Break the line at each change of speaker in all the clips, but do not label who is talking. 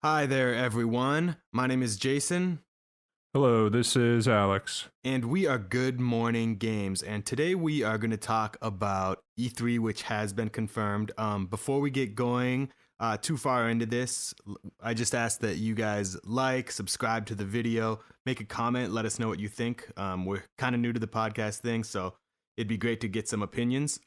Hi there, everyone. My name is Jason,
Hello, this is Alex.
and we are Good Morning Games. And today we are going to talk about E3, which has been confirmed. Before we get going too far into this, I just ask that you guys like, subscribe to the video, make a comment, let us know what you think. We're kind of new to the podcast thing, so it'd be great to get some opinions.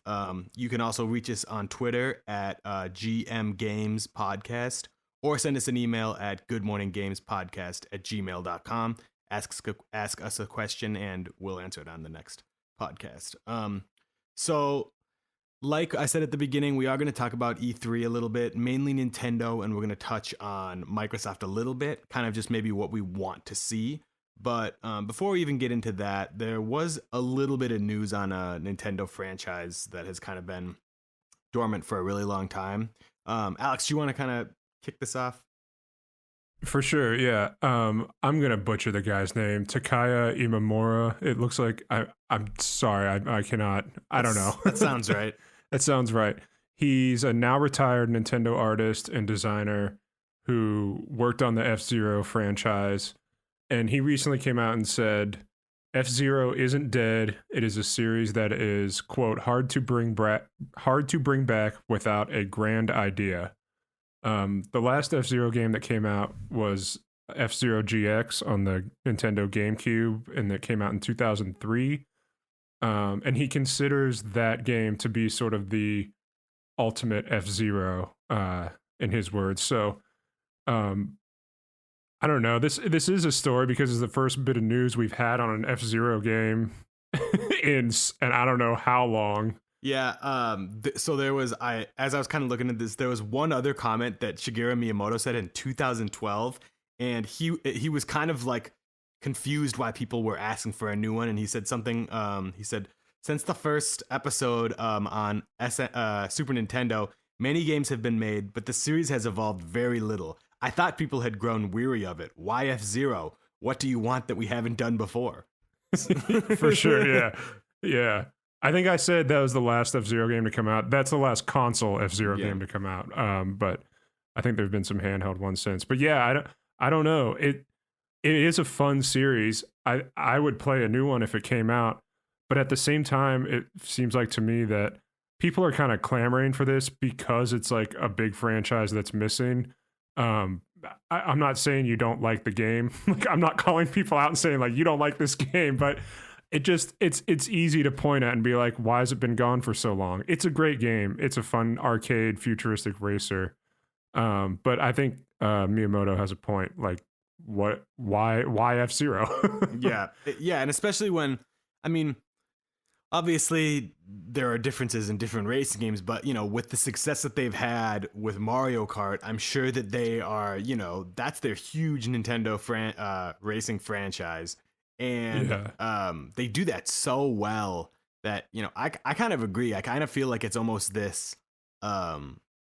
You can also reach us on Twitter at GM Games Podcast or send us an email at goodmorninggamespodcast@gmail.com. Ask us a question and we'll answer it on the next podcast. So like I said at the beginning, we are going to talk about E3 a little bit, mainly Nintendo, and we're going to touch on Microsoft a little bit, kind of just maybe what we want to see. But before we even get into that, there was a little bit of news on a Nintendo franchise that has kind of been dormant for a really long time. Alex, do you want to kind of kick this off?
For sure, yeah. I'm gonna butcher the guy's name, Takaya Imamura. It looks like I'm sorry, I cannot. I don't know.
That sounds right.
That sounds right. He's a now retired Nintendo artist and designer who worked on the F-Zero franchise, and he recently came out and said, "F-Zero isn't dead. It is a series that is, quote, hard to bring back without a grand idea." The last F-Zero game that came out was F-Zero GX on the Nintendo GameCube, and that came out in 2003. And he considers that game to be sort of the ultimate F-Zero, in his words. So, I don't know. This is a story because it's the first bit of news we've had on an F-Zero game and I don't know how long.
Yeah. So there was as I was kind of looking at this, there was one other comment that Shigeru Miyamoto said in 2012, and he was kind of like confused why people were asking for a new one, and he said something. He said, since the first episode on Super Nintendo, many games have been made, but the series has evolved very little. I thought people had grown weary of it. Why F-Zero? What do you want that we haven't done before?
For sure, yeah. Yeah. I think I said that was the last F-Zero game to come out. That's the last console F-Zero
Yeah.
game to come out. But I think there've been some handheld ones since. But yeah, I don't know. It is a fun series. I would play a new one if it came out. But at the same time, it seems like to me that people are kind of clamoring for this because it's like a big franchise that's missing. I'm not saying you don't like the game. Like, I'm not calling people out and saying like you don't like this game, but it's easy to point at and be like, why has it been gone for so long? It's a great game. It's a fun arcade futuristic racer. But I think Miyamoto has a point. Like, why F-Zero?
Yeah, and especially when, I mean, obviously there are differences in different racing games, but with the success that they've had with Mario Kart, I'm sure that they are, that's their huge Nintendo racing franchise, and
Yeah.
they do that so well that I kind of agree. I kind of feel like it's almost this.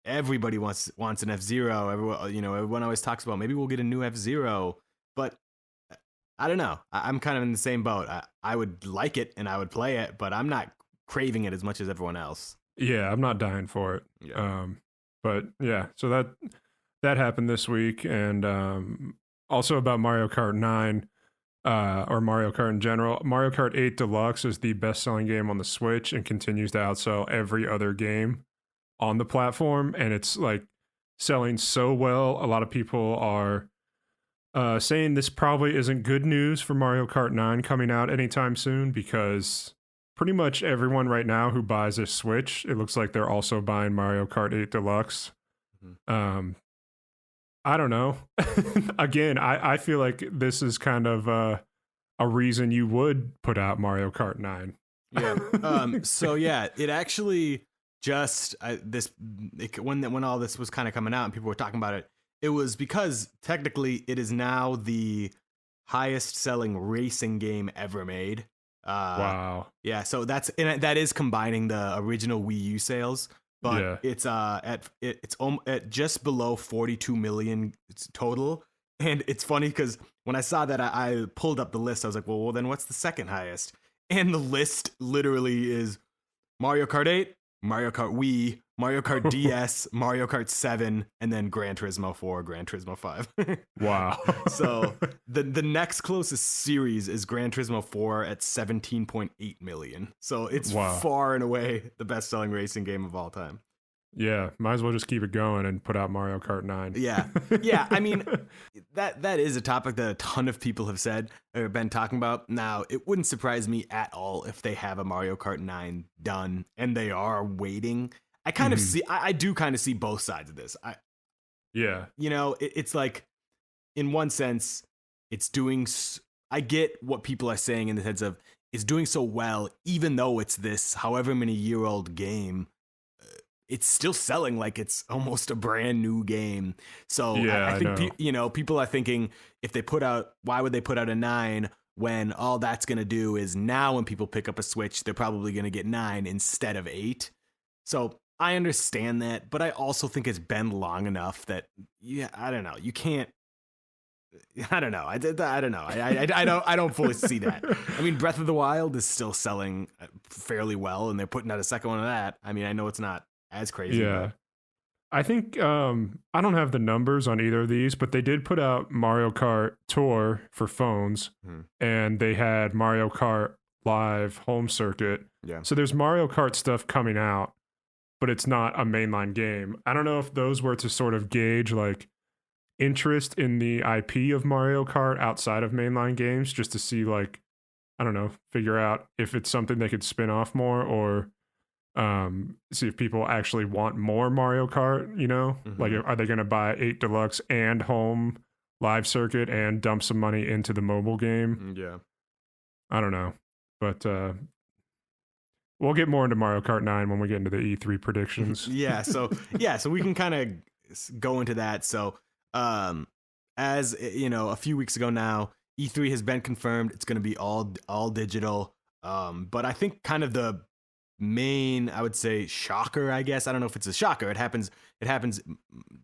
Everybody wants an F-Zero. Everyone always talks about maybe we'll get a new F-Zero, but I don't know. I'm kind of in the same boat. I would like it and I would play it, but I'm not craving it as much as everyone else.
Yeah, I'm not dying for it.
Yeah.
But yeah, so that happened this week, and also about Mario Kart 9, or Mario Kart in general. Mario Kart 8 Deluxe is the best-selling game on the Switch and continues to outsell every other game on the platform, and it's like selling so well. A lot of people are saying this probably isn't good news for Mario Kart 9 coming out anytime soon, because pretty much everyone right now who buys a Switch, it looks like they're also buying Mario Kart 8 Deluxe.
Mhm.
I don't know. Again, I feel like this is kind of a reason you would put out Mario Kart 9.
Yeah. So yeah, it actually just when all this was kind of coming out and people were talking about it, it was because technically it is now the highest selling racing game ever made.
Wow.
Yeah, so that is combining the original Wii U sales, but
Yeah.
it's at just below 42 million total. And it's funny because when I saw that, I pulled up the list. I was like, well, then what's the second highest? And the list literally is Mario Kart 8, Mario Kart Wii, Mario Kart DS, Mario Kart 7, and then Gran Turismo 4, Gran Turismo 5.
Wow.
So the next closest series is Gran Turismo 4 at 17.8 million. So it's
Wow.
far and away the best-selling racing game of all time.
Yeah, might as well just keep it going and put out Mario Kart 9.
Yeah. Yeah, I mean, that is a topic that a ton of people have said or been talking about. Now, it wouldn't surprise me at all if they have a Mario Kart 9 done and they are waiting. I kind of see, I do kind of see both sides of this.
Yeah.
You know, it's like, in one sense, it's doing, I get what people are saying in the sense of it's doing so well, even though it's this however many year old game. It's still selling like it's almost a brand new game. So
Yeah,
I think, people are thinking if they put out, why would they put out a 9 when all that's going to do is now when people pick up a Switch, they're probably going to get 9 instead of 8. So I understand that, but I also think it's been long enough that, yeah, I don't know. You can't, I don't know. I don't know. I don't fully see that. I mean, Breath of the Wild is still selling fairly well and they're putting out a second one of that. I mean, I know it's not as crazy.
Yeah. I think I don't have the numbers on either of these, but they did put out Mario Kart Tour for phones, and they had Mario Kart Live Home Circuit.
Yeah.
So there's Mario Kart stuff coming out, but it's not a mainline game. I don't know if those were to sort of gauge like interest in the IP of Mario Kart outside of mainline games, just to see like, I don't know, figure out if it's something they could spin off more or see if people actually want more Mario Kart, you know? Like, are they going to buy 8 Deluxe and Home Live Circuit and dump some money into the mobile game?
Yeah.
I don't know. But we'll get more into Mario Kart 9 when we get into the E3 predictions.
So we can kind of go into that. So, as you know, a few weeks ago now, E3 has been confirmed. It's going to be all digital. But I think kind of the main, I would say, shocker, I guess. I don't know if it's a shocker. It happens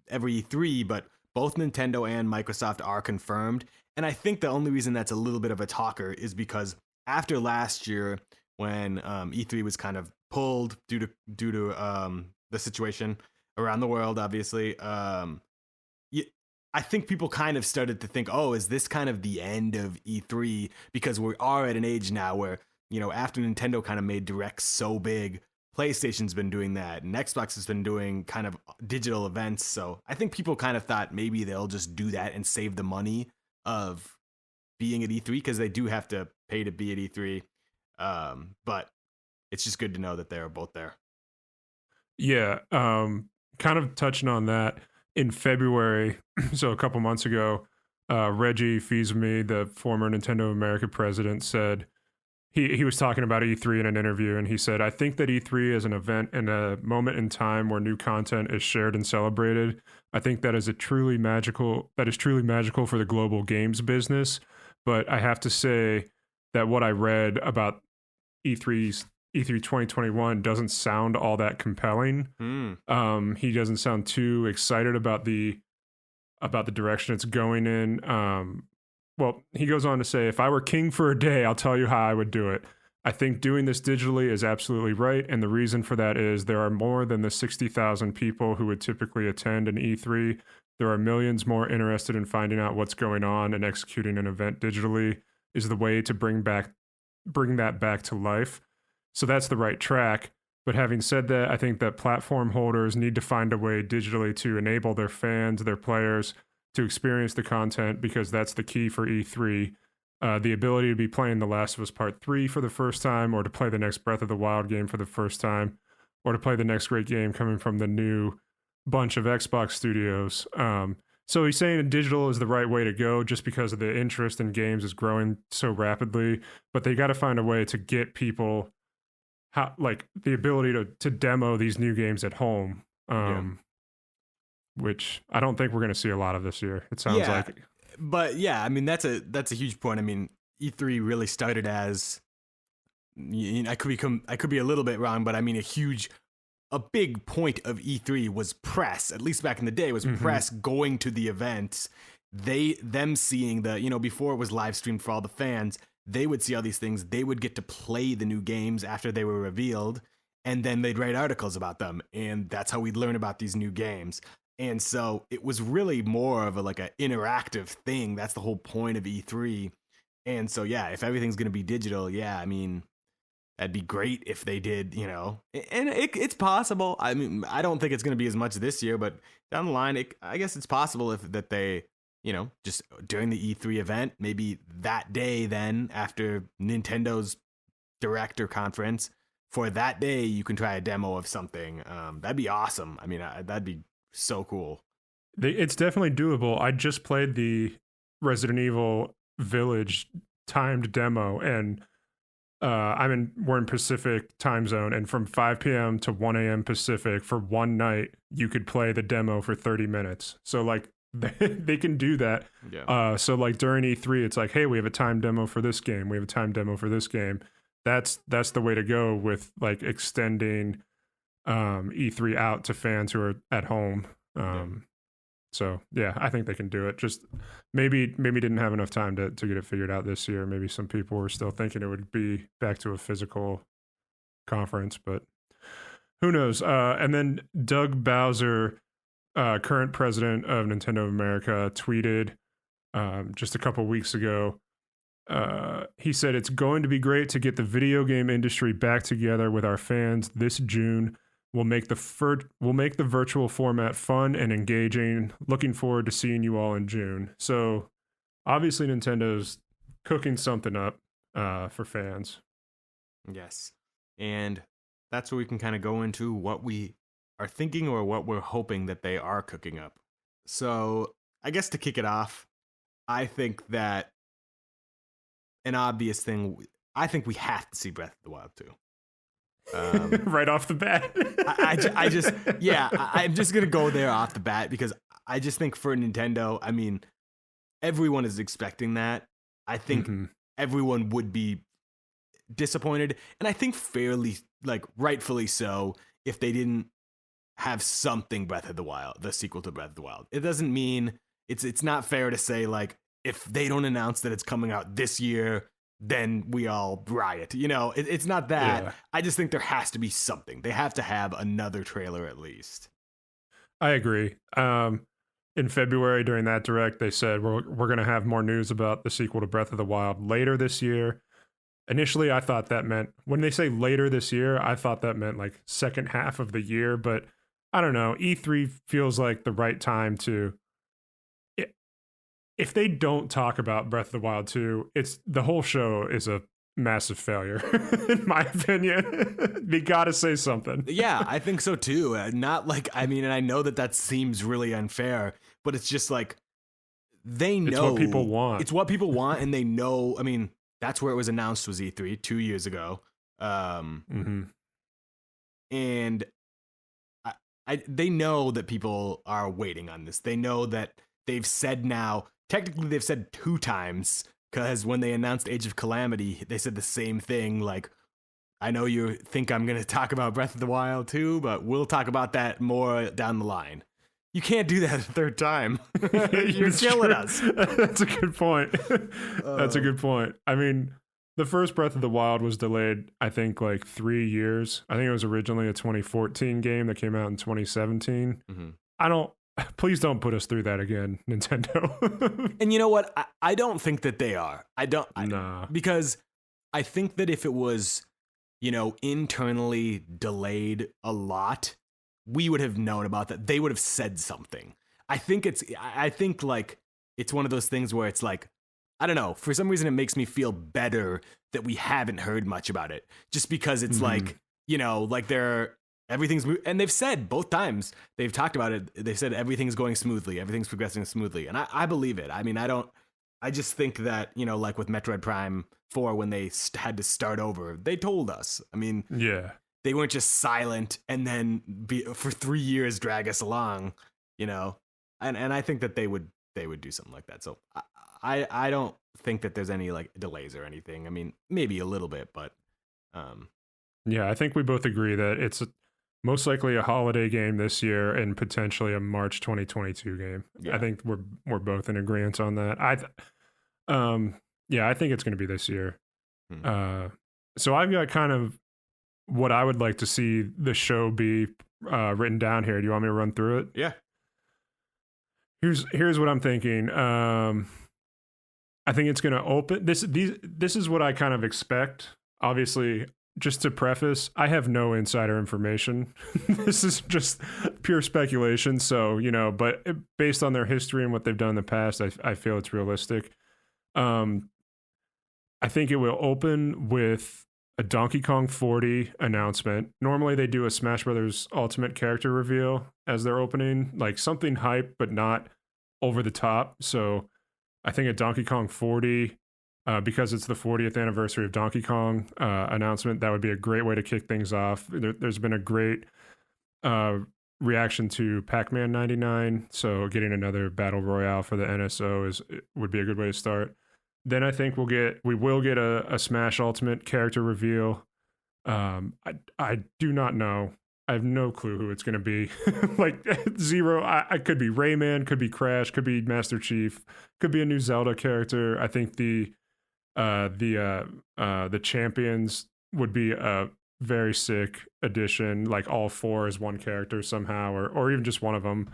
every E3, but both Nintendo and Microsoft are confirmed. And I think the only reason that's a little bit of a talker is because after last year, when E3 was kind of pulled due to the situation around the world, obviously, I think people kind of started to think, oh, is this kind of the end of E3? Because we are at an age now where, you know, after Nintendo kind of made Directs so big, PlayStation's been doing that, and Xbox has been doing kind of digital events. So I think people kind of thought maybe they'll just do that and save the money of being at E3 because they do have to pay to be at E3. But it's just good to know that they're both there.
Yeah. Kind of touching on that, in February, so a couple months ago, Reggie Fils-Aimé, the former Nintendo of America president, said, he was talking about E3 in an interview, and he said, I think that E3 is an event and a moment in time where new content is shared and celebrated. I think that is truly magical for the global games business. But I have to say that what I read about E3 2021 doesn't sound all that compelling. He doesn't sound too excited about the direction it's going in. Well, he goes on to say, if I were king for a day, I'll tell you how I would do it. I think doing this digitally is absolutely right, and the reason for that is there are more than the 60,000 people who would typically attend an E3. There are millions more interested in finding out what's going on, and executing an event digitally is the way to bring that back to life. So that's the right track. But having said that, I think that platform holders need to find a way digitally to enable their fans, their players, to experience the content, because that's the key for E3. The ability to be playing The Last of Us Part 3 for the first time, or to play the next Breath of the Wild game for the first time, or to play the next great game coming from the new bunch of Xbox studios. So he's saying digital is the right way to go just because of the interest in games is growing so rapidly, but they got to find a way to get people the ability to demo these new games at home. Which I don't think we're going to see a lot of this year. It sounds like.
But yeah, I mean, that's a huge point. I mean, E3 really started as, I could be a little bit wrong, but I mean, a big point of E3 was press, at least back in the day, was press going to the events. Them seeing before it was live streamed for all the fans, they would see all these things. They would get to play the new games after they were revealed. and then they'd write articles about them, and that's how we'd learn about these new games. And so it was really more of a like an interactive thing. That's the whole point of E3. And so yeah, if everything's going to be digital, yeah, I mean, that'd be great if they did, you know. And it's possible. I mean, I don't think it's going to be as much this year, but down the line, I guess it's possible if that they, you know, just during the E3 event, maybe that day, then after Nintendo's director conference, for that day, you can try a demo of something. That'd be awesome. I mean, that'd be so cool.
It's definitely doable. I just played the Resident Evil Village timed demo, and we're in Pacific time zone, and from 5 p.m. to 1 a.m. Pacific for one night, you could play the demo for 30 minutes. So like they can do that.
Yeah.
So like during E3, it's like, hey, we have a time demo for this game. We have a time demo for this game. That's the way to go with like extending E3 out to fans who are at home. So yeah, I think they can do it. Just maybe didn't have enough time to get it figured out this year. Maybe some people were still thinking it would be back to a physical conference, but who knows? And then Doug Bowser, current president of Nintendo of America, tweeted just a couple weeks ago. He said, "It's going to be great to get the video game industry back together with our fans this June. We'll make the virtual format fun and engaging. Looking forward to seeing you all in June." So obviously Nintendo's cooking something up for fans.
Yes. And that's where we can kind of go into what we are thinking or what we're hoping that they are cooking up. So I guess to kick it off, I think that an obvious thing, I think we have to see Breath of the Wild 2.
Right off the bat.
I just, yeah, I'm just going to go there off the bat because I just think for Nintendo, I mean, everyone is expecting that. I think everyone would be disappointed, and I think fairly, like, rightfully so, if they didn't have something Breath of the Wild, the sequel to Breath of the Wild. It doesn't mean, it's not fair to say, like, if they don't announce that it's coming out this year, then we all riot. You know, it's not that. Yeah. I just think there has to be something. They have to have another trailer at least.
I agree. In February during that direct, they said we're going to have more news about the sequel to Breath of the Wild later this year. Initially, I thought that meant, when they say later this year, I thought that meant like second half of the year. But I don't know. E3 feels like the right time to, if they don't talk about Breath of the Wild 2, the whole show is a massive failure, in my opinion. They gotta say something.
Yeah, I think so too. Not like, I mean, and I know that seems really unfair, but it's just like, they know.
It's what people want.
It's what people want, and they know, I mean, that's where it was announced, was E3 2 years ago. And they know that people are waiting on this. They know that they've said now, technically they've said 2 times, because when they announced Age of Calamity, they said the same thing, like, I know you think I'm going to talk about Breath of the Wild too, but we'll talk about that more down the line. You can't do that a third time. You're killing us.
That's a good point. That's a good point. I mean, the first Breath of the Wild was delayed, I think, like 3 years. I think it was originally a 2014 game that came out in 2017. Please don't put us through that again, Nintendo.
And you know what? I don't think that they are. Because I think that if it was, you know, internally delayed a lot, we would have known about that. They would have said something. I think like it's one of those things where it's like, I don't know, for some reason it makes me feel better that we haven't heard much about it. Just because it's like, you know, like everything's, and they've said both times they've talked about it. They said everything's going smoothly, everything's progressing smoothly, and I believe it. I mean, I just think that, you know, like with Metroid Prime 4, when they had to start over, they told us. I mean,
yeah,
they weren't just silent and then for 3 years drag us along, you know. And I think that they would do something like that. So I don't think that there's any like delays or anything. I mean, maybe a little bit, but
yeah, I think we both agree that it's most likely a holiday game this year and potentially a March 2022 game. Yeah. I think we're both in agreement on that. I think it's going to be this year. So I've got kind of what I would like to see the show be written down here. Do you want me to run through it?
Yeah.
Here's what I'm thinking. I think it's going to open this. This is what I kind of expect. Obviously, just to preface, I have no insider information. This is just pure speculation. So, but based on their history and what they've done in the past, I feel it's realistic. I think it will open with a Donkey Kong 40 announcement. Normally they do a Smash Brothers Ultimate character reveal as their opening, like something hype, but not over the top. So I think a Donkey Kong 40, because it's the 40th anniversary of Donkey Kong announcement, that would be a great way to kick things off. There's been a great reaction to Pac-Man 99, so getting another battle royale for the NSO would be a good way to start. Then I think we will get a Smash Ultimate character reveal. I do not know. I have no clue who it's going to be. Like zero. I could be Rayman, could be Crash, could be Master Chief, could be a new Zelda character. I think the champions would be a very sick addition. Like all four as one character somehow, or even just one of them.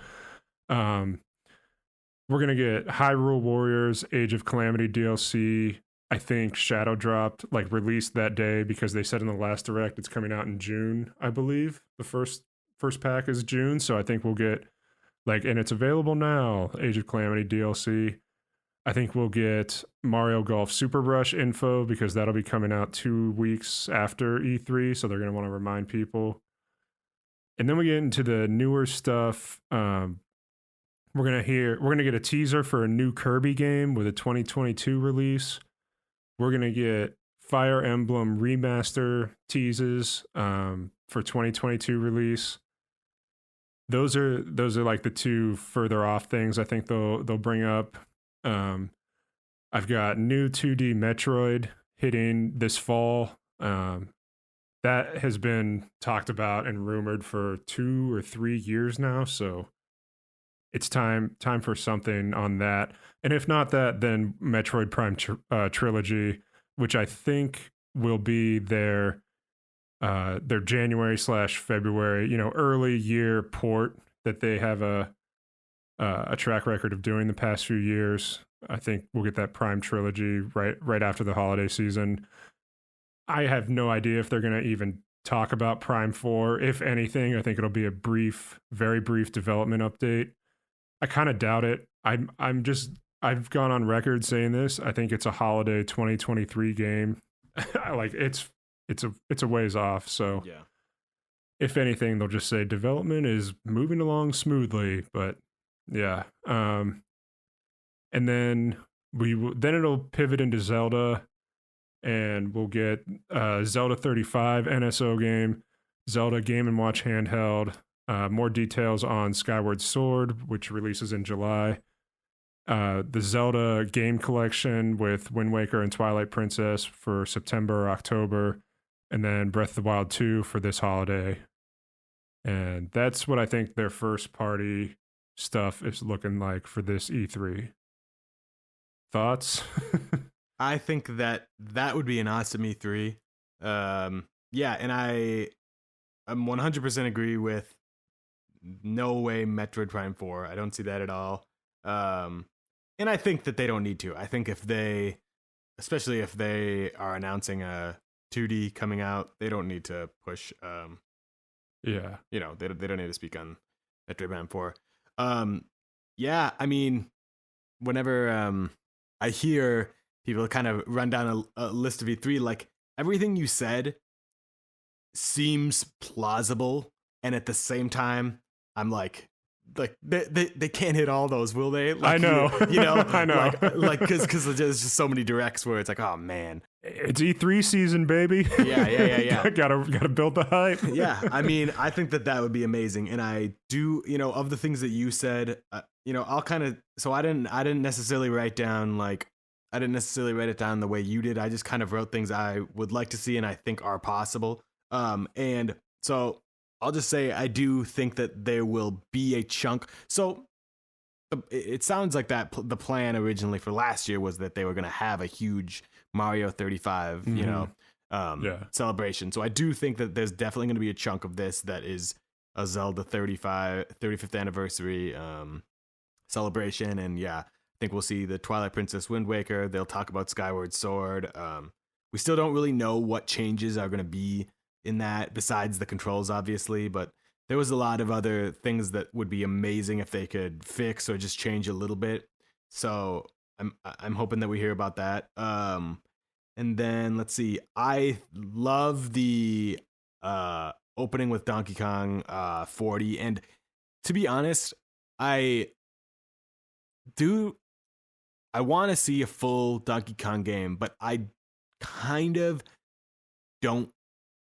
We're gonna get Hyrule Warriors Age of Calamity DLC. I think Shadow dropped, like released that day, because they said in the last direct it's coming out in June, I believe. The first pack is June, so I think we'll get and it's available now, Age of Calamity DLC. I think we'll get Mario Golf Super Rush info, because that'll be coming out 2 weeks after E3, so they're going to want to remind people. And then we get into the newer stuff. We're going to get a teaser for a new Kirby game with a 2022 release. We're going to get Fire Emblem Remaster teases for 2022 release. Those are like the two further off things I think they'll bring up. I've got new 2D Metroid hitting this fall. That has been talked about and rumored for 2 or 3 years now, so it's time for something on that. And if not that, then Metroid Prime trilogy, which I think will be their January/February, early year port that they have a track record of doing the past few years. I think we'll get that Prime trilogy right after the holiday season. I have no idea if they're going to even talk about Prime 4. If anything, I think it'll be a very brief development update. I kind of doubt it. I've gone on record saying this. I think it's a holiday 2023 game. It's a ways off. So
yeah,
if anything, they'll just say development is moving along smoothly. But yeah, and then then it'll pivot into Zelda, and we'll get Zelda 35 NSO game, Zelda Game & Watch handheld, more details on Skyward Sword, which releases in July, the Zelda game collection with Wind Waker and Twilight Princess for September or October, and then Breath of the Wild 2 for this holiday. And that's what I think their first party stuff is looking like for this E3. Thoughts?
I think that would be an awesome E3. Yeah, and I'm 100% agree with no way Metroid Prime 4. I don't see that at all. And I think that they don't need to. I think especially if they are announcing a 2D coming out, they don't need to push.
Yeah,
they don't need to speak on Metroid Prime 4. Yeah, I mean, whenever I hear people kind of run down a list of E3, like everything you said seems plausible, and at the same time, I'm like they can't hit all those, will they? Like,
I know,
I know, like because there's just so many directs where it's like, oh man,
it's E3 season, baby.
Yeah.
gotta build the hype.
Yeah, I mean, I think that would be amazing, and I do, of the things that you said, I'll kind of, so I didn't necessarily write it down the way you did. I just kind of wrote things I would like to see and I think are possible. And so I'll just say I do think that there will be a chunk. So it sounds like that the plan originally for last year was that they were going to have a huge Mario 35,
Yeah.
celebration. So I do think that there's definitely going to be a chunk of this that is a Zelda 35th anniversary celebration. And yeah, I think we'll see the Twilight Princess Wind Waker. They'll talk about Skyward Sword. We still don't really know what changes are going to be in that besides the controls, obviously, but there was a lot of other things that would be amazing if they could fix or just change a little bit. So I'm hoping that we hear about that. And then let's see. I love the opening with Donkey Kong 40, and to be honest, I want to see a full Donkey Kong game, but I kind of don't.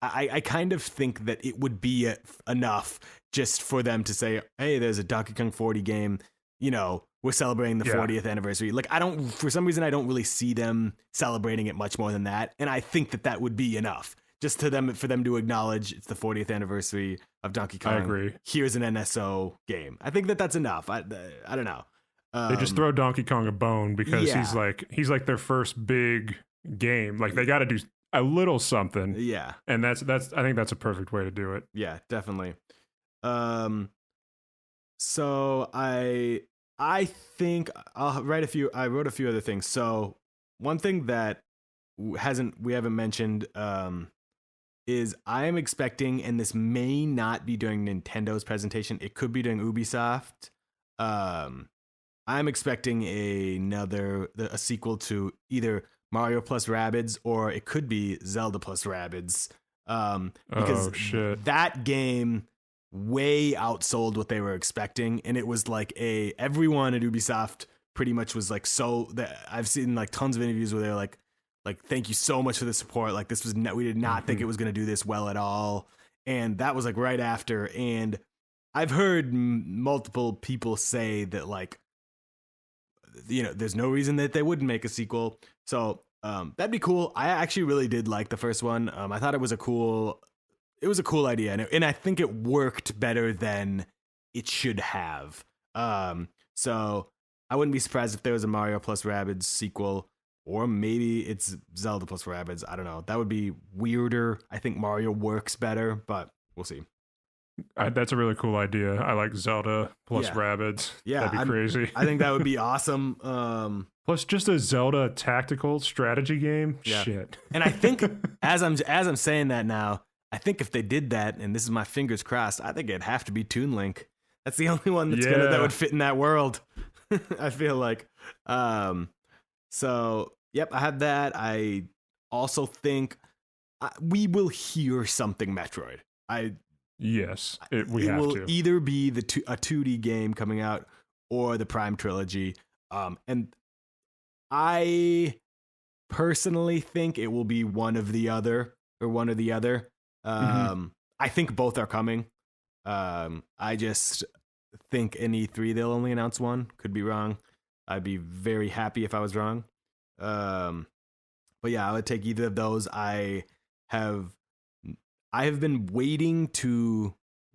I kind of think that it would be enough just for them to say, "Hey, there's a Donkey Kong 40 game. You know, we're celebrating the 40th anniversary." Like, for some reason, I don't really see them celebrating it much more than that, and I think that would be enough just for them to acknowledge it's the 40th anniversary of Donkey Kong.
I agree.
Here's an NSO game. I think that that's enough. I don't know.
They just throw Donkey Kong a bone because he's like their first big game. Like, they got to do a little something.
Yeah.
And that's I think that's a perfect way to do it.
Yeah, definitely. So I think I wrote a few other things. So one thing that we haven't mentioned is I am expecting, and this may not be during Nintendo's presentation, it could be during Ubisoft. I'm expecting a sequel to either Mario plus Rabbids, or it could be Zelda plus Rabbids. Because that game way outsold what they were expecting, and it was like everyone at Ubisoft pretty much was like, so that I've seen like tons of interviews where they're like thank you so much for the support. Like, this was we did not think it was going to do this well at all, and that was like right after. And I've heard multiple people say that, like, you know, there's no reason that they wouldn't make a sequel. So that'd be cool. I actually really did like the first one. I thought it was a cool idea, and I think it worked better than it should have. So I wouldn't be surprised if there was a Mario plus Rabbids sequel, or maybe it's Zelda plus Rabbids. I don't know. That would be weirder. I think Mario works better, but we'll see.
That's a really cool idea. I like Zelda plus Rabbids.
Yeah,
that'd be crazy.
I think that would be awesome.
Plus, just a Zelda tactical strategy game.
Yeah.
Shit.
And I think as I'm saying that now, I think if they did that, and this is my fingers crossed, I think it'd have to be Toon Link. That's the only one that would fit in that world. I feel like. So yep, I have that. I also think we will hear something Metroid.
Yes, it
will either be a 2D game coming out or the Prime trilogy. And I personally think it will be one or the other. I think both are coming. I just think in E3 they'll only announce one. Could be wrong. I'd be very happy if I was wrong. But yeah, I would take either of those. I have been waiting to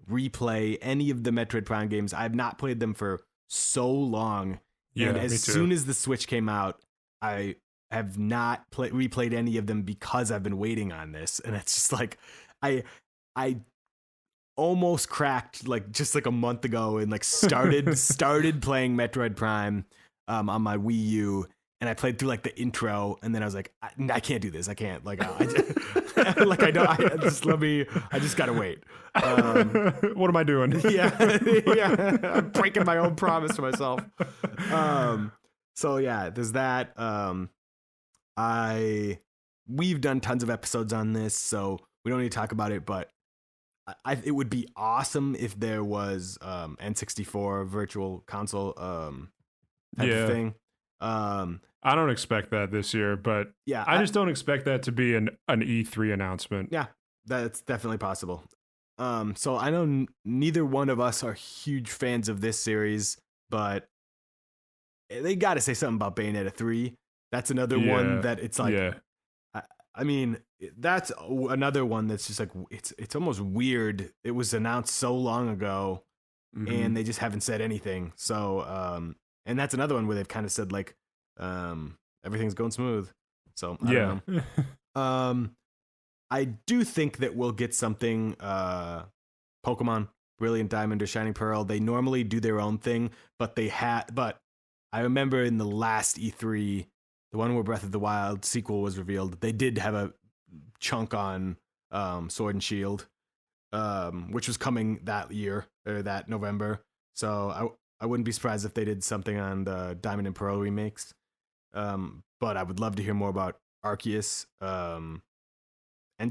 replay any of the Metroid Prime games. I've not played them for so long.
Yeah,
and as soon as the Switch came out, I have not replayed any of them because I've been waiting on this. And it's just like, I almost cracked like just like a month ago and like started playing Metroid Prime on my Wii U. And I played through like the intro, and then I was like, I can't do this. I can't. Like, I just gotta wait.
What am I doing?
yeah. I'm breaking my own promise to myself. So yeah, there's that. We've done tons of episodes on this, so we don't need to talk about it. But it would be awesome if there was N64 virtual console type of thing.
I don't expect that this year, but yeah, I just don't expect that to be an E3 announcement.
Yeah, that's definitely possible. So I know neither one of us are huge fans of this series, but they got to say something about Bayonetta 3. That's another one that it's like, I mean, that's another one that's just like, it's almost weird. It was announced so long ago, and they just haven't said anything. So, and that's another one where they've kind of said like, everything's going smooth. So I don't know. I do think that we'll get something Pokemon Brilliant Diamond or Shining Pearl. They normally do their own thing, but but I remember in the last E3, the one where Breath of the Wild sequel was revealed, they did have a chunk on Sword and Shield, which was coming that year or that November. So I wouldn't be surprised if they did something on the Diamond and Pearl remakes. But I would love to hear more about Arceus. And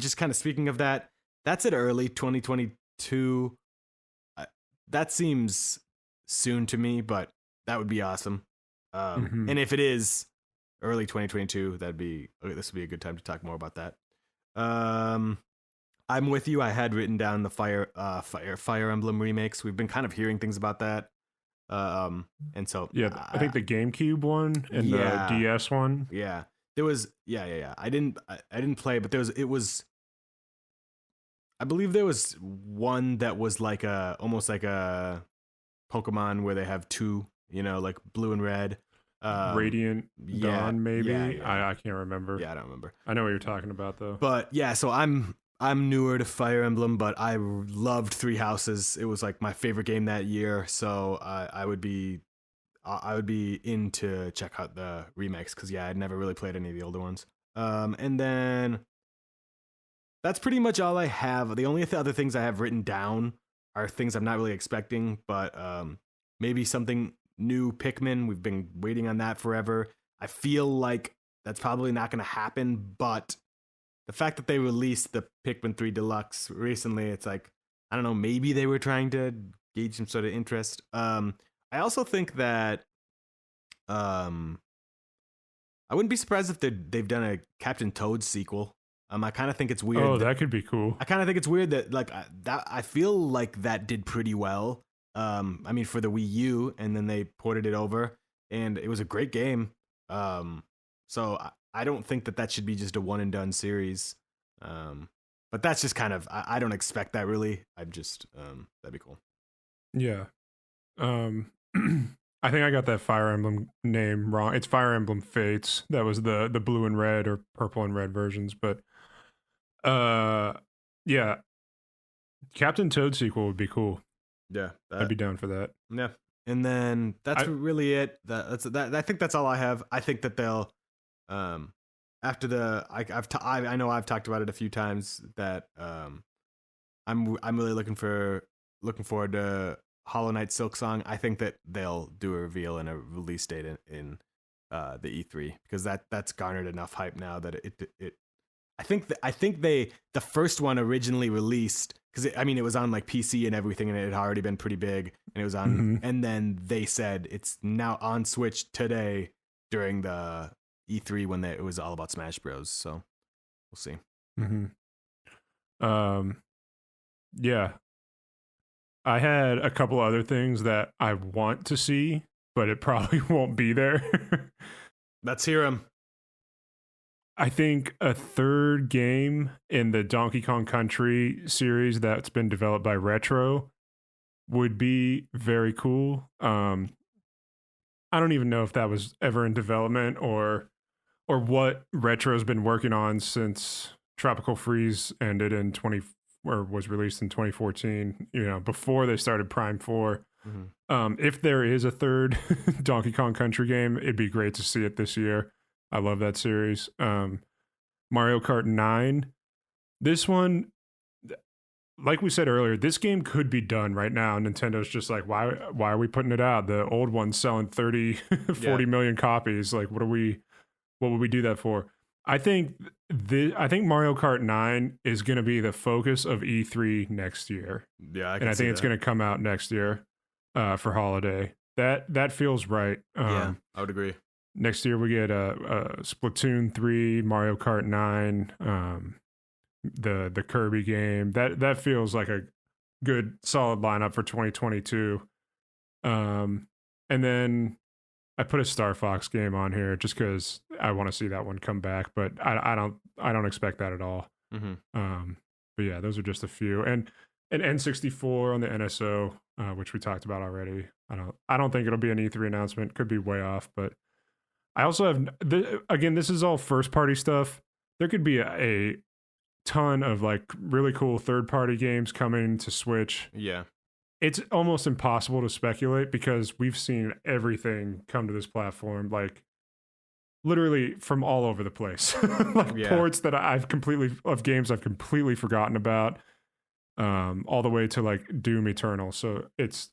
just kind of speaking of that, that's at early 2022. That seems soon to me, but that would be awesome. And if it is early 2022, this would be a good time to talk more about that. I'm with you. I had written down the Fire Emblem remakes. We've been kind of hearing things about that. And so
I think the GameCube one and the DS one.
Yeah. There was I didn't play, but I believe there was one that was like almost like a Pokemon where they have two, like blue and red.
Radiant Dawn, maybe.
Yeah.
I can't remember.
Yeah, I don't remember.
I know what you're talking about though.
But yeah, so I'm newer to Fire Emblem, but I loved Three Houses. It was like my favorite game that year, so I would be in to check out the remakes because I'd never really played any of the older ones. And then that's pretty much all I have. The only other things I have written down are things I'm not really expecting, but maybe something new Pikmin. We've been waiting on that forever. I feel like that's probably not going to happen, but the fact that they released the Pikmin 3 Deluxe recently, it's like, I don't know, maybe they were trying to gauge some sort of interest. I also think that I wouldn't be surprised if they've done a Captain Toad sequel. I kind of think it's weird.
Oh, that could be cool.
I kind of think it's weird that I feel like that did pretty well. I mean, for the Wii U, and then they ported it over, and it was a great game. So I don't think that should be just a one and done series. But that's just kind of I don't expect that really. I'm just that'd be cool.
Yeah. I think I got that Fire Emblem name wrong. It's Fire Emblem Fates. That was the blue and red or purple and red versions, but yeah. Captain Toad sequel would be cool.
Yeah,
I'd be down for that.
Yeah. And then that's really it. I think that's all I have. I think that they'll after I know I've talked about it a few times that I'm really looking forward to Hollow Knight Silksong. I think that they'll do a reveal and a release date in the E3 because that's garnered enough hype now that it I think the first one originally released because it was on like PC and everything and it had already been pretty big and it was on and then they said it's now on Switch today during the E3 when it was all about Smash Bros. So we'll see.
Yeah. I had a couple other things that I want to see, but it probably won't be there.
Let's hear them.
I think a third game in the Donkey Kong Country series that's been developed by Retro would be very cool. I don't even know if that was ever in development or what Retro's been working on since Tropical Freeze ended in was released in 2014, before they started Prime 4. If there is a third Donkey Kong Country game, it'd be great to see it this year. I love that series. Mario Kart 9. This one, like we said earlier, this game could be done right now. Nintendo's just like, why are we putting it out? The old one's selling 40 million copies. Like, what would we do that for? I think Mario Kart 9 is going to be the focus of E3 next year.
Yeah,
I think it's going to come out next year for holiday. That feels right.
Yeah, I would agree.
Next year we get a Splatoon 3, Mario Kart 9, the Kirby game. That feels like a good solid lineup for 2022. And then I put a Star Fox game on here just because I want to see that one come back, but I don't expect that at all. But yeah, those are just a few, and an N64 on the NSO, which we talked about already. I don't think it'll be an E3 announcement. Could be way off, but I also have again, this is all first party stuff. There could be a ton of like really cool third-party games coming to Switch.
Yeah.
It's almost impossible to speculate because we've seen everything come to this platform, like literally from all over the place. Like
Yeah.
ports that of games I've completely forgotten about, all the way to like Doom Eternal. So it's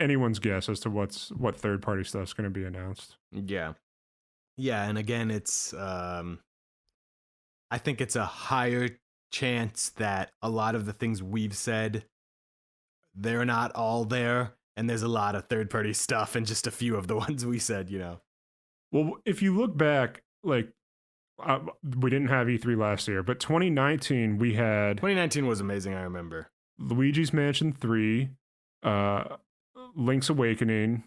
anyone's guess as to what third-party stuff's going to be announced.
Yeah. Yeah, and again, it's I think it's a higher chance that a lot of the things we've said, they're not all there, and there's a lot of third-party stuff and just a few of the ones we said,
Well, if you look back, like we didn't have E3 last year, but 2019 we had
2019 was amazing, I remember.
Luigi's Mansion 3, Link's Awakening.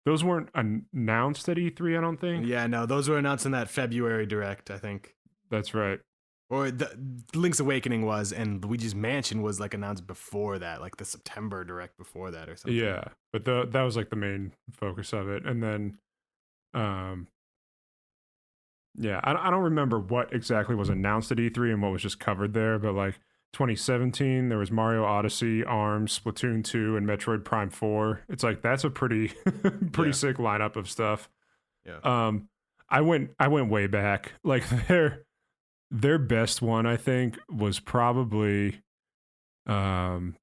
Those weren't announced at E3, I don't think.
Yeah, no, those were announced in that February Direct, I think.
That's right.
Or the Link's Awakening was, and Luigi's Mansion was like announced before that, like the September Direct before that or something.
Yeah, but that was like the main focus of it. And then, yeah, I don't remember what exactly was announced at E3 and what was just covered there, but like 2017, there was Mario Odyssey, ARMS, Splatoon 2, and Metroid Prime 4. It's like that's a pretty sick lineup of stuff.
Yeah.
I went way back. Like their best one, I think, was probably either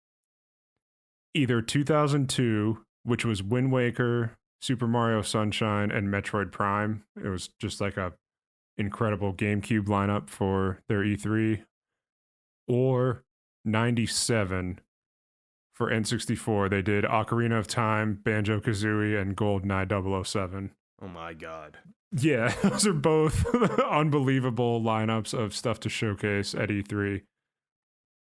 2002, which was Wind Waker, Super Mario Sunshine, and Metroid Prime. It was just like a incredible GameCube lineup for their E3. Or 97 for N64. They did Ocarina of Time, Banjo-Kazooie, and GoldenEye 007.
Oh my god.
Yeah, those are both unbelievable lineups of stuff to showcase at E3.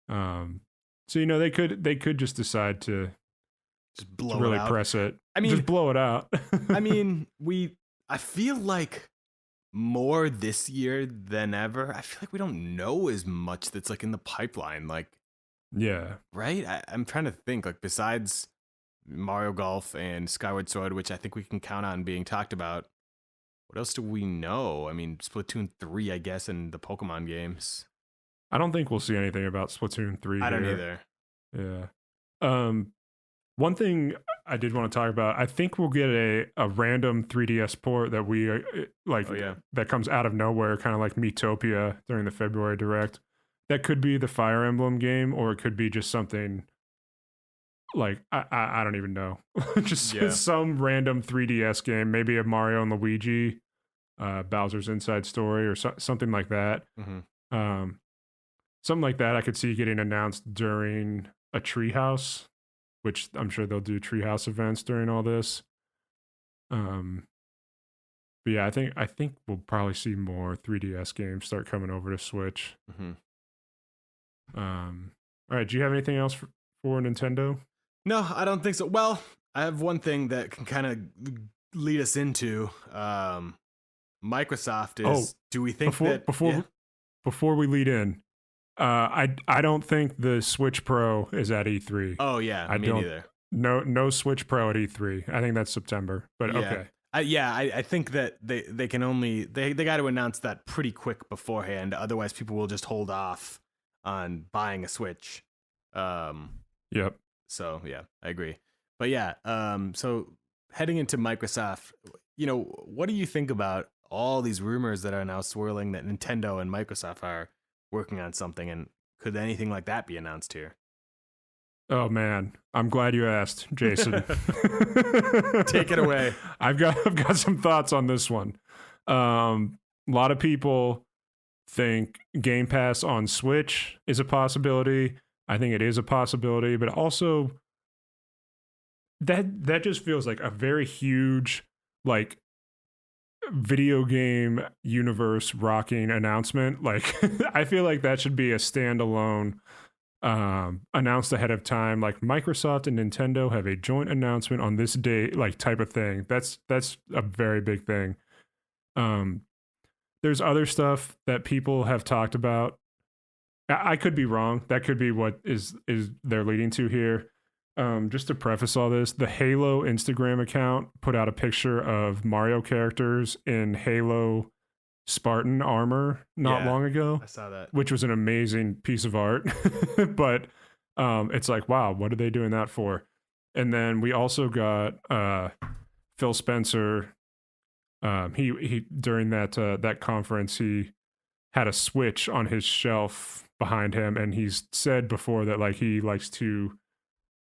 So they could just decide to
just blow
really
it out.
press it.
I mean,
just blow it out.
I mean, I feel like more this year than ever. I feel like we don't know as much that's like in the pipeline. Like,
yeah,
right? I'm trying to think. Like, besides Mario Golf and Skyward Sword, which I think we can count on being talked about, what else do we know? I mean, Splatoon 3, I guess, and the Pokemon games.
I don't think we'll see anything about Splatoon 3
I don't
here.
either.
Yeah. One thing I did want to talk about, I think we'll get a random 3DS port that we like that comes out of nowhere, kind of like Miitopia during the February Direct. That could be the Fire Emblem game, or it could be just something like I don't even know, just some random 3DS game, maybe a Mario and Luigi, Bowser's Inside Story, or something like that.
Mm-hmm.
Something like that I could see getting announced during a Treehouse, which I'm sure they'll do Treehouse events during all this. But yeah, I think we'll probably see more 3DS games start coming over to Switch.
Mm-hmm.
All right, do you have anything else for Nintendo?
No, I don't think so. Well, I have one thing that can kind of lead us into Microsoft is. Do we think
before we lead in? I don't think the Switch Pro is at E3.
Oh yeah, me neither.
No Switch Pro at E3. I think that's September. But okay.
I think that they can only they got to announce that pretty quick beforehand. Otherwise, people will just hold off on buying a Switch.
Yep.
So yeah, I agree. But yeah, so heading into Microsoft, what do you think about all these rumors that are now swirling that Nintendo and Microsoft are working on something, and could anything like that be announced here?
Oh man, I'm glad you asked, Jason.
Take it away.
I've got some thoughts on this one. A lot of people think Game Pass on Switch is a possibility. I think it is a possibility, but also that just feels like a very huge like video game universe rocking announcement. Like I feel like that should be a standalone announced ahead of time, like Microsoft and Nintendo have a joint announcement on this date, like type of thing. That's a very big thing. There's other stuff that people have talked about. I could be wrong. That could be what is they're leading to here. Just to preface all this, the Halo Instagram account put out a picture of Mario characters in Halo Spartan armor not
Yeah,
long ago,
I saw that.
which was an amazing piece of art. But it's like, wow, what are they doing that for? And then we also got Phil Spencer. He during that conference, he had a Switch on his shelf behind him, and he's said before that like he likes to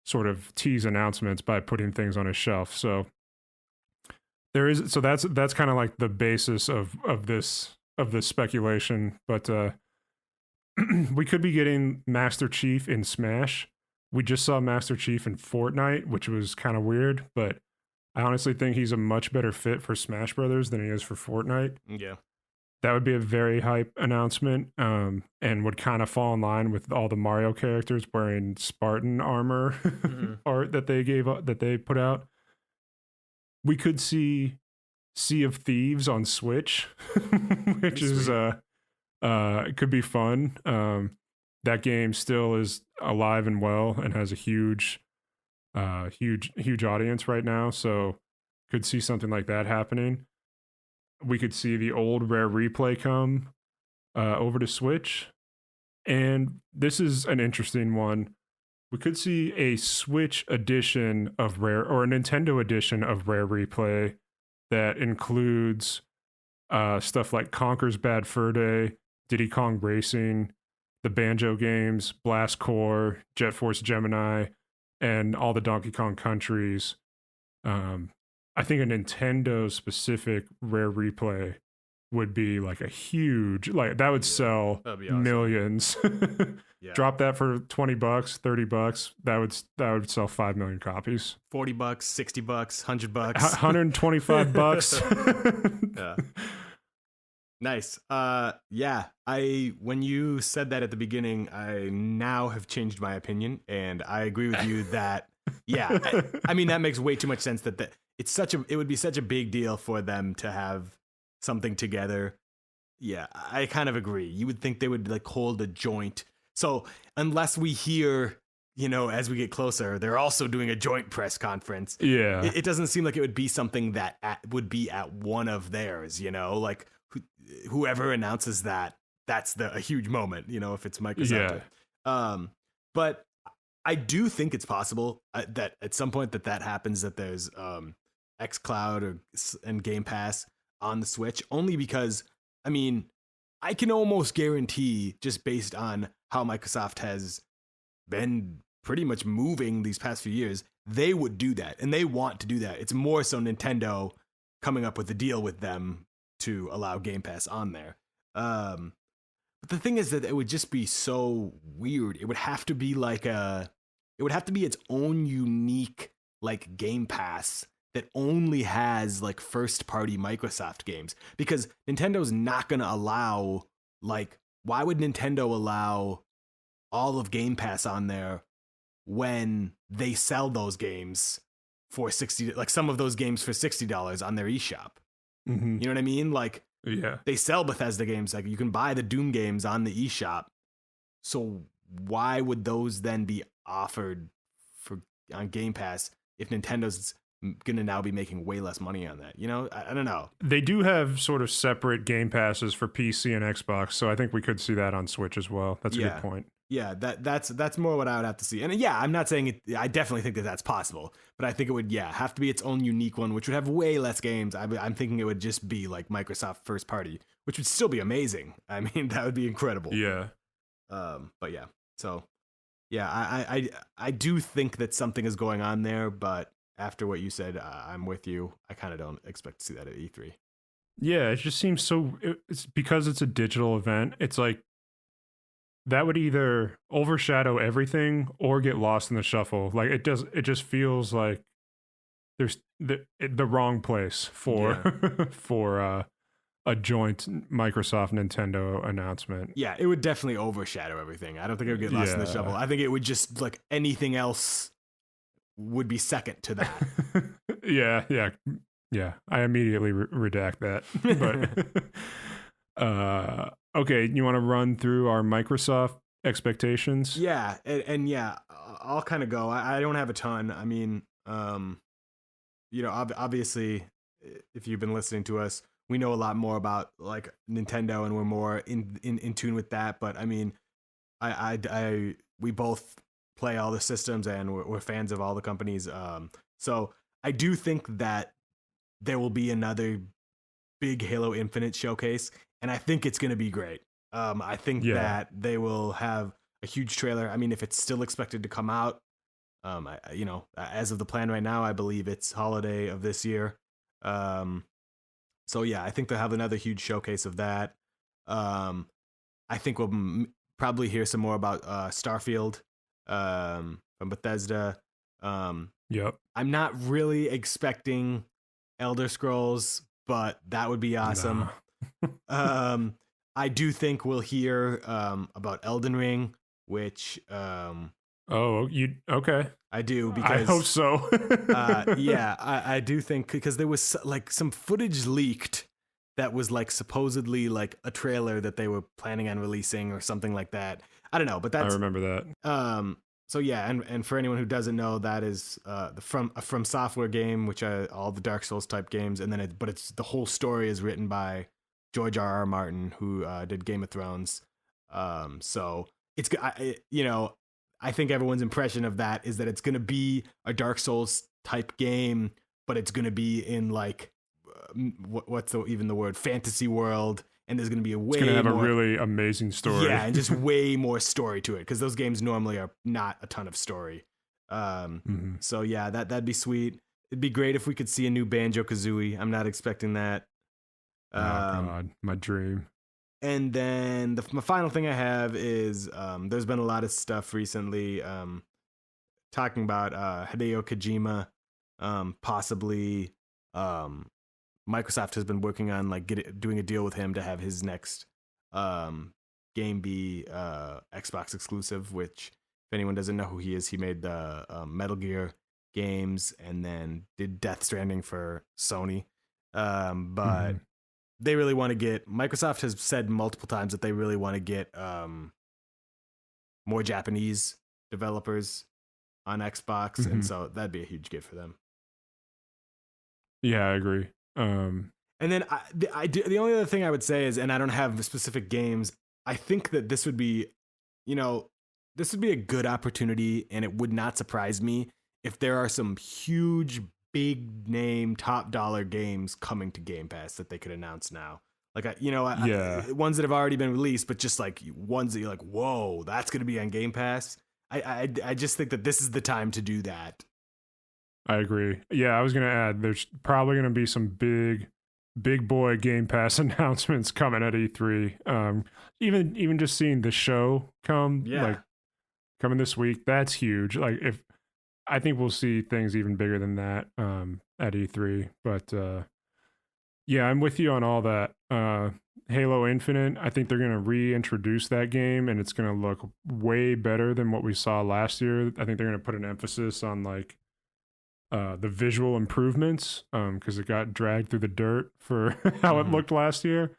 sort of tease announcements by putting things on his shelf. So there is, so that's kind of like the basis of this speculation. But we could be getting Master Chief in Smash. We just saw Master Chief in Fortnite, which was kind of weird, but I honestly think he's a much better fit for Smash Brothers than he is for Fortnite.
Yeah.
That would be a very hype announcement, and would kind of fall in line with all the Mario characters wearing Spartan armor art that they put out. We could see Sea of Thieves on Switch, which is it could be fun. That game still is alive and well and has a huge audience right now. So could see something like that happening. We could see the old Rare Replay come over to Switch. And this is an interesting one. We could see a Switch edition of Rare, or a Nintendo edition of Rare Replay that includes stuff like Conker's Bad Fur Day, Diddy Kong Racing, the Banjo games, Blast Corps, Jet Force Gemini, and all the Donkey Kong countries. I think a Nintendo specific Rare Replay would be like a huge, like that would sell
awesome.
Millions.
Yeah.
Drop that for $20, $30. That would sell 5 million copies.
$40, $60, $100.
$125.
Yeah. Nice. Yeah. When you said that at the beginning, I now have changed my opinion, and I agree with you that I mean that makes way too much sense that it would be such a big deal for them to have something together. Yeah, I kind of agree. You would think they would like hold a joint. So unless we hear, as we get closer, they're also doing a joint press conference.
Yeah.
It doesn't seem like it would be something that would be at one of theirs, like whoever announces that, that's a huge moment, if it's Microsoft.
Yeah.
But I do think it's possible that at some point that happens, that there's xCloud and Game Pass on the Switch, only because, I mean, I can almost guarantee, just based on how Microsoft has been pretty much moving these past few years, they would do that, and they want to do that. It's more so Nintendo coming up with a deal with them to allow Game Pass on there. But the thing is that it would just be so weird. It would have to be its own unique like Game Pass that only has like first party Microsoft games, because Nintendo's not going to allow, like, why would Nintendo allow all of Game Pass on there when they sell those games for $60, like some of those games for $60 on their eShop?
Mm-hmm.
You know what I mean? Like,
yeah,
they sell Bethesda games. Like, you can buy the Doom games on the eShop. So why would those then be offered on Game Pass if Nintendo's gonna now be making way less money on that? I don't know.
They do have sort of separate Game Passes for PC and Xbox, so I think we could see that on Switch as well. That's a good point.
Yeah, that's more what I would have to see. And yeah, I'm not saying it. I definitely think that that's possible, but I think it would have to be its own unique one, which would have way less games. I'm thinking it would just be like Microsoft first party, which would still be amazing. I mean, that would be incredible.
Yeah.
But yeah, so yeah, I do think that something is going on there, but after what you said, I'm with you. I kind of don't expect to see that at E3.
Yeah, it just seems so. It's because it's a digital event. It's like that would either overshadow everything or get lost in the shuffle. Like it does. It just feels like there's the wrong place for for a joint Microsoft Nintendo announcement.
Yeah, it would definitely overshadow everything. I don't think it would get lost in the shuffle. I think it would just, like, anything else would be second to that.
Yeah. I immediately redact that. But okay, you want to run through our Microsoft expectations?
Yeah, and yeah, I'll kind of go. I don't have a ton. I mean, obviously, if you've been listening to us, we know a lot more about like Nintendo, and we're more in tune with that. But I mean, we both play all the systems, and we're fans of all the companies. So I do think that there will be another big Halo Infinite showcase, and I think it's going to be great. I think
Yeah.
that they will have a huge trailer. I mean, if it's still expected to come out, as of the plan right now, I believe it's holiday of this year. Um, so yeah, I think they'll have another huge showcase of that. Um, I think we'll probably hear some more about Starfield from Bethesda. Um,
Yep.
I'm not really expecting Elder Scrolls, but that would be awesome.
Nah.
I do think we'll hear about Elden Ring, which
Oh, you okay?
I do
I hope
because
so.
yeah, I do think because there was like some footage leaked that was like supposedly like a trailer that they were planning on releasing or something like that. I don't know, but
I
that's
remember that.
so yeah, and for anyone who doesn't know, that is from software game, which all the Dark Souls type games, and then it's the whole story is written by George R.R. Martin, who did Game of Thrones. So it's I think everyone's impression of that is that it's gonna be a Dark Souls type game, but it's gonna be in like what's even the word, fantasy world, and there's gonna be a
It's gonna
way
have a
more.
really amazing story.
Yeah, and just way more story to it because those games normally are not a ton of story.
Mhm.
So yeah, that'd be sweet. It'd be great if we could see a new Banjo-Kazooie. I'm not expecting that.
Oh
Um,
God, my dream.
and then my final thing I have is there's been a lot of stuff recently talking about Hideo Kojima, possibly. Microsoft has been working on like doing a deal with him to have his next um, game be Xbox exclusive. Which, if anyone doesn't know who he is, he made the Metal Gear games and then did Death Stranding for Sony. But
Mhm.
they really want to get. Microsoft has said multiple times that they really want to get more Japanese developers on Xbox, and
Mhm.
so that'd be a huge gift for them.
Yeah, I agree. Um,
And then the only other thing I would say is, and I don't have specific games, I think that this would be, you know, this would be a good opportunity, and it would not surprise me if there are some huge, big name, top dollar games coming to Game Pass that they could announce now. Like,
yeah,
ones that have already been released, but just like ones that you're like, whoa, that's going to be on Game Pass. I just think that this is the time to do that.
I agree. Yeah, I was gonna add. There's probably gonna be some big boy Game Pass announcements coming at E3. Even just seeing the show
Yeah.
coming this week, that's huge. Like if I think we'll see things even bigger than that at E3. But yeah, I'm with you on all that. Halo Infinite, I think they're gonna reintroduce that game, and it's gonna look way better than what we saw last year. I think they're gonna put an emphasis on like the visual improvements because it got dragged through the dirt for how it
Mm-hmm.
looked last year.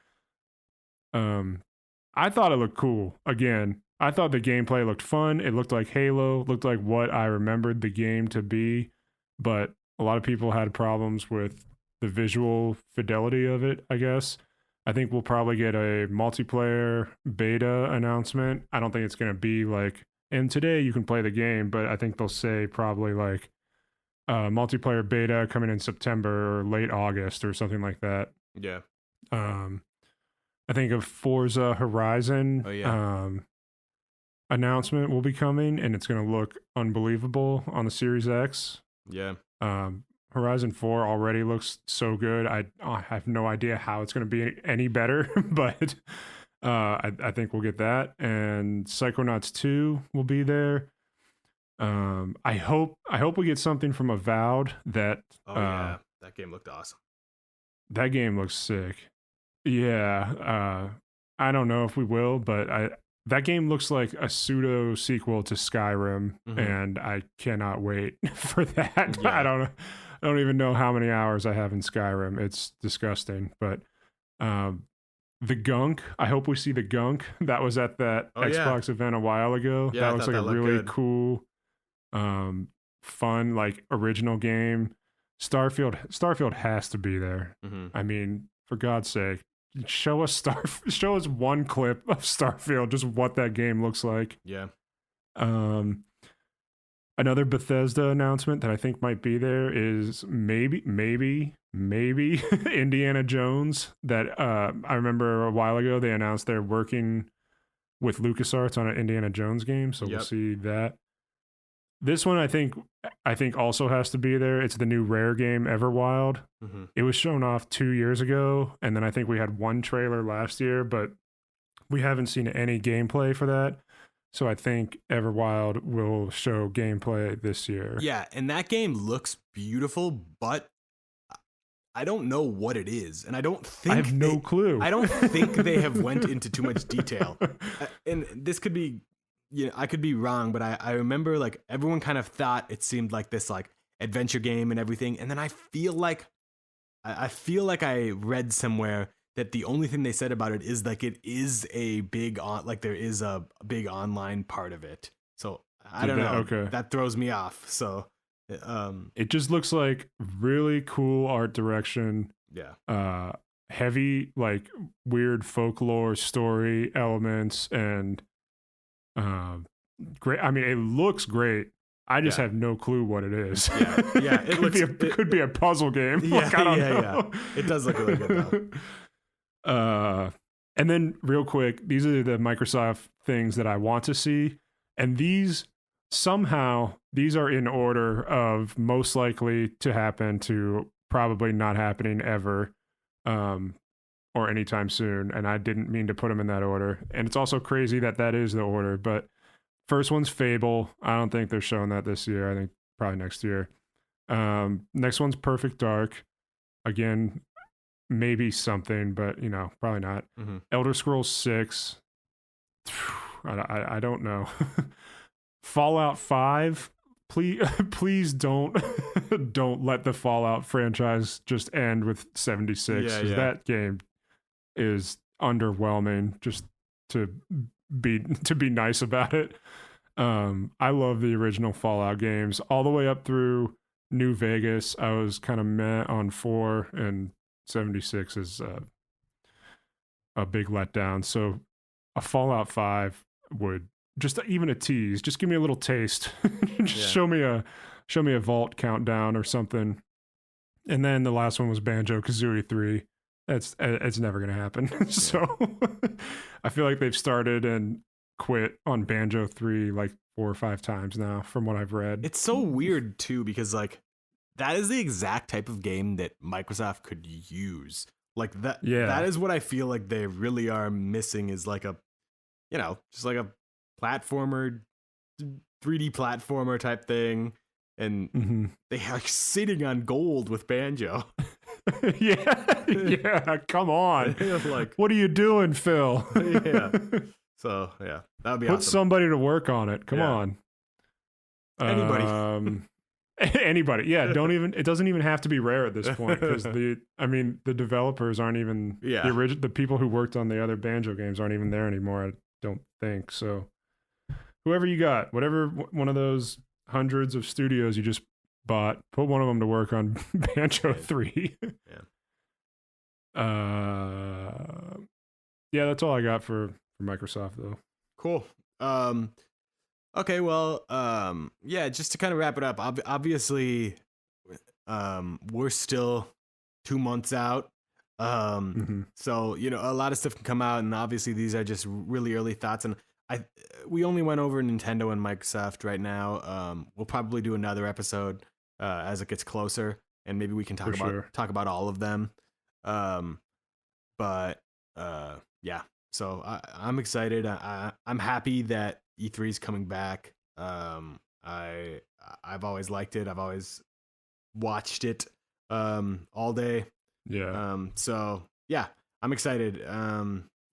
I thought it looked cool. Again, I thought the gameplay looked fun. It looked like Halo, looked like what I remembered the game to be, but a lot of people had problems with the visual fidelity of it, I guess. I think we'll probably get a multiplayer beta announcement. I don't think it's going to be like, and today you can play the game, but I think they'll say probably like multiplayer beta coming in September or late August or something like that.
Yeah.
Um, I think a Forza Horizon
Oh yeah.
announcement will be coming, and it's going to look unbelievable on the Series X.
Yeah.
Um, Horizon 4 already looks so good. I have no idea how it's going to be any better, but I think we'll get that. And Psychonauts 2 will be there. I hope we get something from Avowed that
Oh yeah. That game looked awesome.
that game looks sick. Yeah, I don't know if we will, but that game looks like a pseudo sequel to Skyrim,
Mm-hmm.
and I cannot wait for that.
Yeah.
I don't even know how many hours I have in Skyrim. It's disgusting. But the Gunk, I hope we see the Gunk that was at that
Oh yeah.
Xbox event a while ago.
Yeah,
That
I
looks
thought
like a
that looked
really
good.
cool, fun, like original game. Starfield has to be there.
Mm-hmm.
I mean, For God's sake, show us show us one clip of Starfield, just what that game looks like.
Yeah.
Another Bethesda announcement that I think might be there is maybe Indiana Jones. That I remember a while ago they announced they're working with LucasArts on an Indiana Jones game, so we'll see that. This one I think also has to be there. It's the new Rare game Everwild.
Mm-hmm.
It was shown off 2 years ago, and then I think we had one trailer last year, but we haven't seen any gameplay for that. So I think Everwild will show gameplay this year.
Yeah, and that game looks beautiful, but I don't know what it is, and I have
no clue.
I don't think they have went into too much detail. And this could be, I could be wrong, but I remember like everyone kind of thought it seemed like this like adventure game and everything, and then I feel like I read somewhere that the only thing they said about it is like it is a big there is a big online part of it. So I don't know.
Okay.
That throws me off. So
it just looks like really cool art direction.
Yeah.
Heavy like weird folklore story elements and great. I mean, it looks great. I just have no clue what it is.
Yeah.
It could be a puzzle game.
Yeah,
like, I don't know.
Yeah. It does look really good though.
And then real quick, these are the Microsoft things that I want to see. And these are in order of most likely to happen to probably not happening ever, or anytime soon. And I didn't mean to put them in that order. And it's also crazy that is the order, but first one's Fable. I don't think they're showing that this year. I think probably next year. Next one's Perfect Dark. Again, maybe something, but probably not.
Mm-hmm.
Elder Scrolls 6. I don't know. Fallout 5. Please don't let the Fallout franchise just end with 76.
Yeah.
That game is underwhelming. Just to be nice about it. I love the original Fallout games all the way up through New Vegas. I was kind of meh on 4, and 76 is a big letdown. So a Fallout 5 would just even a tease. Just give me a little taste. Just show me a vault countdown or something. And then the last one was Banjo-Kazooie 3. It's never gonna happen. So I feel like they've started and quit on Banjo 3 like 4 or 5 times now, from what I've read.
It's so weird too, because like that is the exact type of game that Microsoft could use. Like that. Yeah. That is what I feel like they really are missing, is like a, just like a platformer, 3D platformer type thing, and they are sitting on gold with Banjo.
yeah, come on.
Like,
what are you doing, Phil?
Yeah. So yeah, that would be
Put
awesome.
somebody to work on it. Come on.
Anybody.
Anybody. Yeah, it doesn't even have to be Rare at this point, because the developers aren't even the people who worked on the other Banjo games aren't even there anymore, I don't think. So whoever you got, whatever one of those hundreds of studios you just bought, put one of them to work on Banjo 3. Yeah, that's all I got for Microsoft though.
Cool. Okay, well, just to kind of wrap it up, obviously, we're still 2 months out. So, a lot of stuff can come out, and obviously these are just really early thoughts, and we only went over Nintendo and Microsoft right now. We'll probably do another episode as it gets closer, and maybe we can talk about all of them. So I'm excited. I'm happy that E3 is coming back. I've always liked it. I've always watched it all day.
Yeah.
So yeah, I'm excited.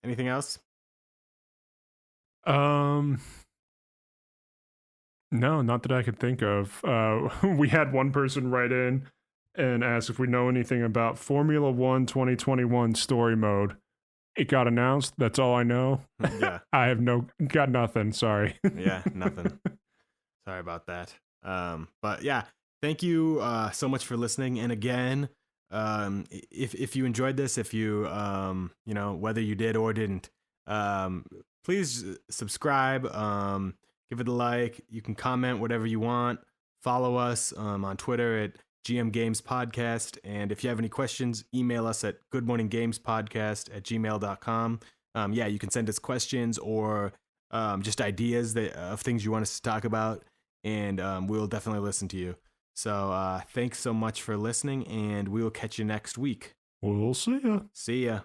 Anything else?
No, not that I could think of. We had one person write in and ask if we know anything about Formula 1 2021 story mode. It got announced. That's all I know.
Yeah.
I have got nothing. Sorry.
Yeah, nothing. Sorry about that. But yeah, thank you so much for listening. And again, if you enjoyed this, if you whether you did or didn't, please subscribe, give it a like. You can comment whatever you want. Follow us on Twitter at GM Games Podcast. And if you have any questions, email us at goodmorninggamespodcast@gmail.com. Yeah, you can send us questions or just ideas of things you want us to talk about, and we'll definitely listen to you. So thanks so much for listening, and we will catch you next week.
We'll see ya.
See ya.